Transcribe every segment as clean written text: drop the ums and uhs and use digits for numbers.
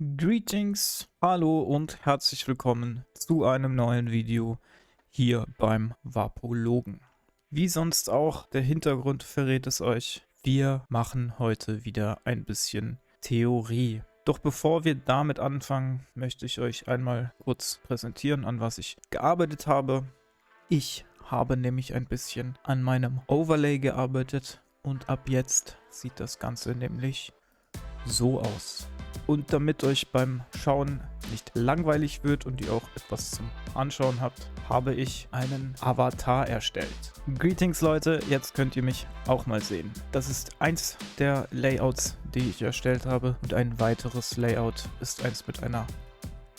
Greetings, hallo und herzlich willkommen zu einem neuen Video hier beim Vapologen. Wie sonst auch, der Hintergrund verrät es euch. Wir machen heute wieder ein bisschen Theorie. Doch bevor wir damit anfangen, möchte ich euch einmal kurz präsentieren, an was ich gearbeitet habe. Ich habe nämlich ein bisschen an meinem Overlay gearbeitet und ab jetzt sieht das Ganze nämlich so aus. Und damit euch beim Schauen nicht langweilig wird und ihr auch etwas zum Anschauen habt, habe ich einen Avatar erstellt. Greetings Leute, jetzt könnt ihr mich auch mal sehen. Das ist eins der Layouts, die ich erstellt habe, und ein weiteres Layout ist eins mit einer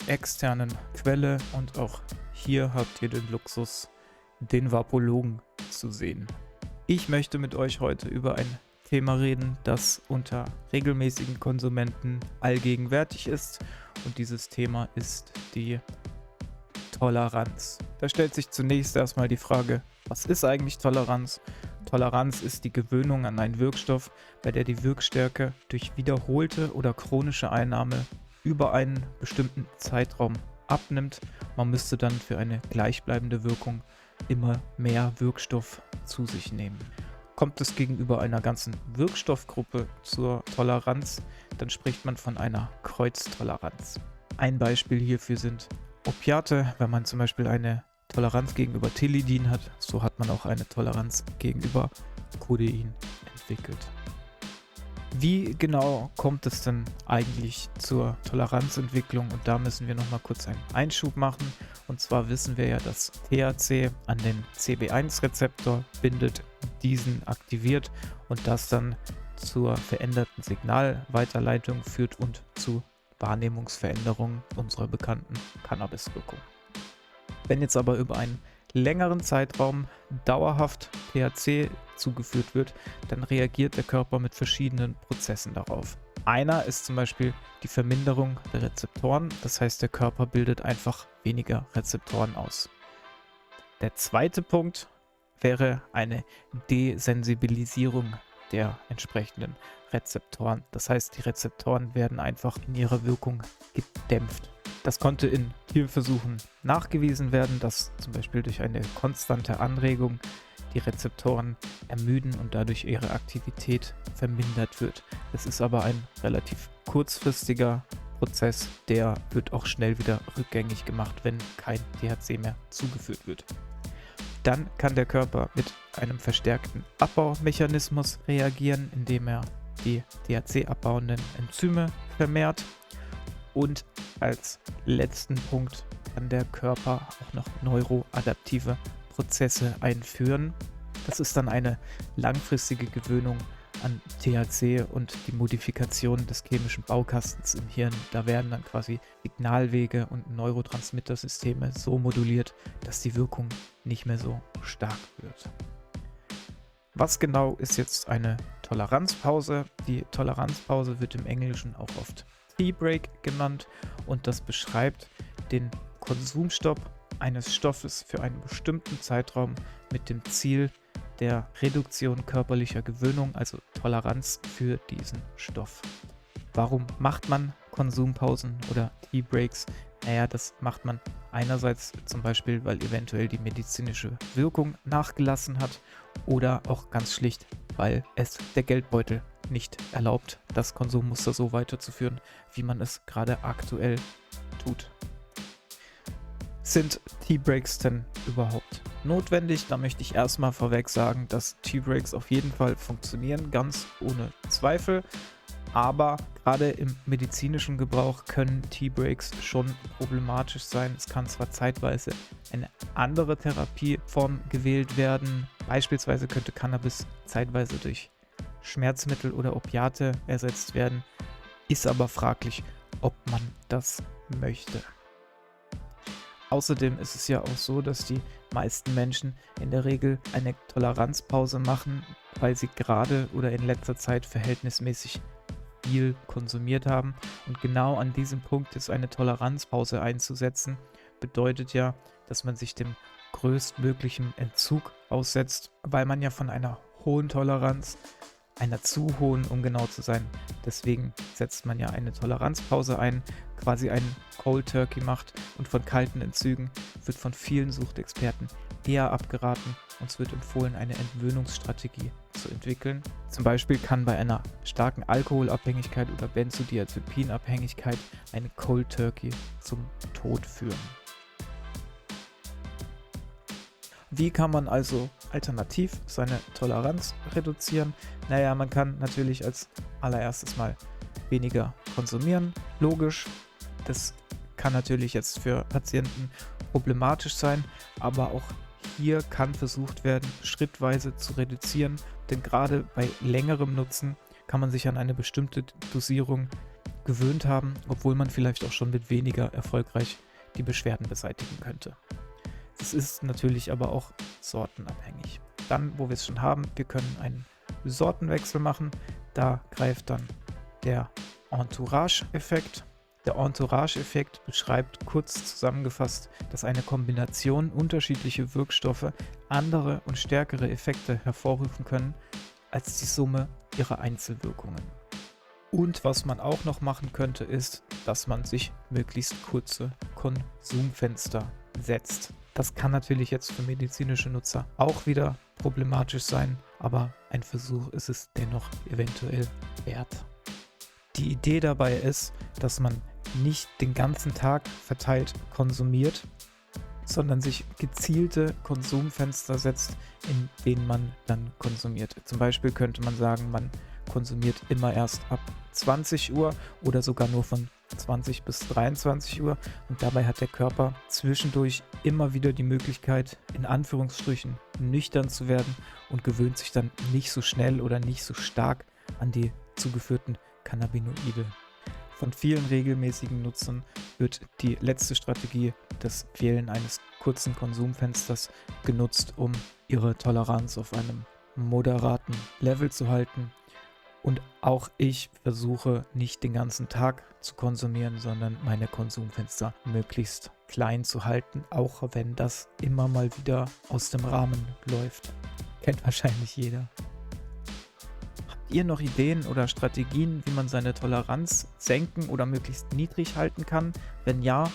externen Quelle, und auch hier habt ihr den Luxus, den Vapologen zu sehen. Ich möchte mit euch heute über ein Thema reden, das unter regelmäßigen Konsumenten allgegenwärtig ist, und dieses Thema ist die Toleranz. Da stellt sich zunächst erstmal die Frage, was ist eigentlich Toleranz? Toleranz ist die Gewöhnung an einen Wirkstoff, bei der die Wirkstärke durch wiederholte oder chronische Einnahme über einen bestimmten Zeitraum abnimmt. Man müsste dann für eine gleichbleibende Wirkung immer mehr Wirkstoff zu sich nehmen. Kommt es gegenüber einer ganzen Wirkstoffgruppe zur Toleranz, dann spricht man von einer Kreuztoleranz. Ein Beispiel hierfür sind Opiate. Wenn man zum Beispiel eine Toleranz gegenüber Tilidin hat, so hat man auch eine Toleranz gegenüber Codein entwickelt. Wie genau kommt es denn eigentlich zur Toleranzentwicklung? Und da müssen wir nochmal kurz einen Einschub machen. Und zwar wissen wir ja, dass THC an den CB1-Rezeptor bindet, diesen aktiviert und das dann zur veränderten Signalweiterleitung führt und zu Wahrnehmungsveränderungen unserer bekannten Cannabiswirkung. Wenn jetzt aber über einen längeren Zeitraum dauerhaft THC zugeführt wird, dann reagiert der Körper mit verschiedenen Prozessen darauf. Einer ist zum Beispiel die Verminderung der Rezeptoren, das heißt, der Körper bildet einfach weniger Rezeptoren aus. Der zweite Punkt wäre eine Desensibilisierung der entsprechenden Rezeptoren. Das heißt, die Rezeptoren werden einfach in ihrer Wirkung gedämpft. Das konnte in Tierversuchen nachgewiesen werden, dass zum Beispiel durch eine konstante Anregung die Rezeptoren ermüden und dadurch ihre Aktivität vermindert wird. Es ist aber ein relativ kurzfristiger Prozess, der wird auch schnell wieder rückgängig gemacht, wenn kein THC mehr zugeführt wird. Dann kann der Körper mit einem verstärkten Abbaumechanismus reagieren, indem er die THC-abbauenden Enzyme vermehrt. Und als letzten Punkt kann der Körper auch noch neuroadaptive Prozesse einführen. Das ist dann eine langfristige Gewöhnung an THC und die Modifikation des chemischen Baukastens im Hirn. Da werden dann quasi Signalwege und Neurotransmittersysteme so moduliert, dass die Wirkung nicht mehr so stark wird. Was genau ist jetzt eine Toleranzpause? Die Toleranzpause wird im Englischen auch oft Tea-Break genannt und das beschreibt den Konsumstopp eines Stoffes für einen bestimmten Zeitraum mit dem Ziel der Reduktion körperlicher Gewöhnung, also Toleranz für diesen Stoff. Warum macht man Konsumpausen oder Tea-Breaks? Naja, das macht man einerseits zum Beispiel, weil eventuell die medizinische Wirkung nachgelassen hat oder auch ganz schlicht, weil es der Geldbeutel nicht erlaubt, das Konsummuster so weiterzuführen, wie man es gerade aktuell tut. Sind Tea-Breaks denn überhaupt notwendig? Da möchte ich erstmal vorweg sagen, dass Tea-Breaks auf jeden Fall funktionieren, ganz ohne Zweifel. Aber gerade im medizinischen Gebrauch können Tea-Breaks schon problematisch sein. Es kann zwar zeitweise eine andere Therapieform gewählt werden. Beispielsweise könnte Cannabis zeitweise durch Schmerzmittel oder Opiate ersetzt werden. Ist aber fraglich, ob man das möchte. Außerdem ist es ja auch so, dass die meisten Menschen in der Regel eine Toleranzpause machen, weil sie gerade oder in letzter Zeit verhältnismäßig viel konsumiert haben. Und genau an diesem Punkt ist eine Toleranzpause einzusetzen, bedeutet ja, dass man sich dem größtmöglichen Entzug aussetzt, weil man ja von einer hohen Toleranz einer zu hohen, um genau zu sein. Deswegen setzt man ja eine Toleranzpause ein, quasi einen Cold Turkey macht, und von kalten Entzügen wird von vielen Suchtexperten eher abgeraten. Uns wird empfohlen, eine Entwöhnungsstrategie zu entwickeln. Zum Beispiel kann bei einer starken Alkoholabhängigkeit oder Benzodiazepinabhängigkeit eine Cold Turkey zum Tod führen. Wie kann man also alternativ seine Toleranz reduzieren? Naja, man kann natürlich als allererstes mal weniger konsumieren. Logisch, das kann natürlich jetzt für Patienten problematisch sein, aber auch hier kann versucht werden, schrittweise zu reduzieren, denn gerade bei längerem Nutzen kann man sich an eine bestimmte Dosierung gewöhnt haben, obwohl man vielleicht auch schon mit weniger erfolgreich die Beschwerden beseitigen könnte. Es ist natürlich aber auch sortenabhängig. Dann, wo wir es schon haben, wir können einen Sortenwechsel machen. Da greift dann der Entourage-Effekt. Der Entourage-Effekt beschreibt kurz zusammengefasst, dass eine Kombination unterschiedlicher Wirkstoffe andere und stärkere Effekte hervorrufen können als die Summe ihrer Einzelwirkungen. Und was man auch noch machen könnte, ist, dass man sich möglichst kurze Konsumfenster setzt. Das kann natürlich jetzt für medizinische Nutzer auch wieder problematisch sein, aber ein Versuch ist es dennoch eventuell wert. Die Idee dabei ist, dass man nicht den ganzen Tag verteilt konsumiert, sondern sich gezielte Konsumfenster setzt, in denen man dann konsumiert. Zum Beispiel könnte man sagen, man konsumiert immer erst ab 20 Uhr oder sogar nur von 20 bis 23 Uhr, und dabei hat der Körper zwischendurch immer wieder die Möglichkeit, in Anführungsstrichen nüchtern zu werden, und gewöhnt sich dann nicht so schnell oder nicht so stark an die zugeführten Cannabinoide. Von vielen regelmäßigen Nutzern wird die letzte Strategie, das Wählen eines kurzen Konsumfensters, genutzt, um ihre Toleranz auf einem moderaten Level zu halten. Und auch ich versuche nicht den ganzen Tag zu konsumieren, sondern meine Konsumfenster möglichst klein zu halten, auch wenn das immer mal wieder aus dem Rahmen läuft. Kennt wahrscheinlich jeder. Habt ihr noch Ideen oder Strategien, wie man seine Toleranz senken oder möglichst niedrig halten kann? Wenn ja,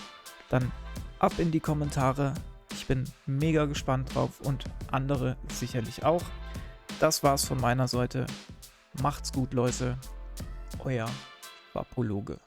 dann ab in die Kommentare. Ich bin mega gespannt drauf und andere sicherlich auch. Das war's von meiner Seite. Macht's gut, Leute. Euer Vapologe.